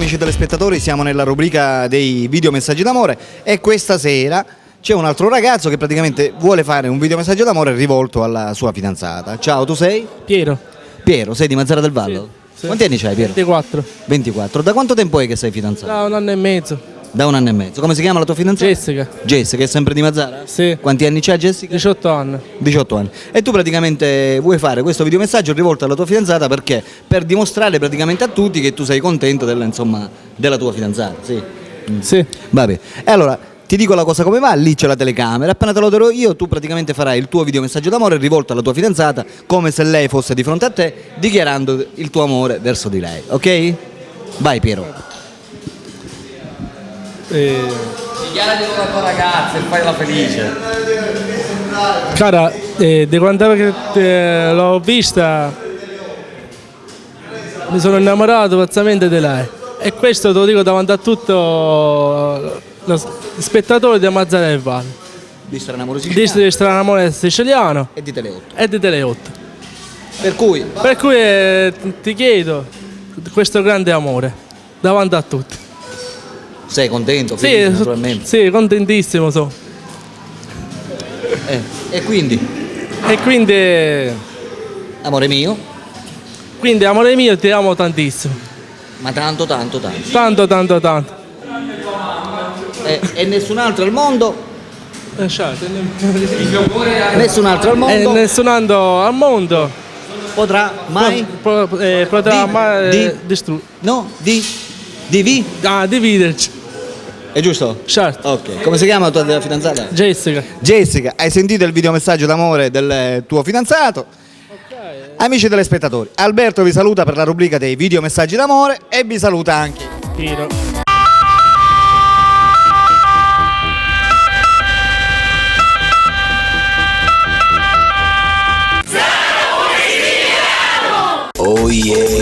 amici telespettatori, siamo nella rubrica dei video messaggi d'amore e questa sera c'è un altro ragazzo che praticamente vuole fare un video messaggio d'amore rivolto alla sua fidanzata. Ciao, tu sei? Piero. Piero, sei di Mazara del Vallo? Sì. Quanti anni c'hai, Piero? 24. 24. Da quanto tempo è che sei fidanzato? Da un anno e mezzo. Da un anno e mezzo. Come si chiama la tua fidanzata? Jessica. Jessica, è sempre di Mazara? Sì. Quanti anni c'ha Jessica? 18 anni. 18 anni. E tu praticamente vuoi fare questo videomessaggio rivolto alla tua fidanzata perché? Per dimostrare praticamente a tutti che tu sei contento della tua fidanzata, sì? Sì. Vabbè. E allora ti dico la cosa come va, lì c'è la telecamera, appena te lo darò io tu praticamente farai il tuo videomessaggio d'amore rivolto alla tua fidanzata come se lei fosse di fronte a te, dichiarando il tuo amore verso di lei, ok? Vai Piero. Dichiarati con la tua ragazza e fai felice. Cara, di quando l'ho vista mi sono innamorato pazzamente di lei. E questo te lo dico davanti a tutto lo spettatore di Mazara del Vallo. Di Stranamore Di Siciliano Stranamore siciliano e di Teleotto. e di Teleotto. Per cui Per cui ti chiedo questo grande amore davanti a tutti. sei contento, felice, naturalmente. Sì, contentissimo sono. E quindi, E amore mio, quindi amore mio ti amo tantissimo. ma tanto, tanto, tanto. Tanto, tanto, tanto. E nessun altro al mondo, Certo, nessun altro al e mondo nessun altro al mondo potrà mai potrà mai di- distruggere. dividerci. È giusto? Certo. Ok. Come si chiama la tua fidanzata? Jessica. Jessica, hai sentito il videomessaggio d'amore del tuo fidanzato? Amici telespettatori, Alberto vi saluta per la rubrica dei videomessaggi d'amore e vi saluta anche Piero. Oh yeah.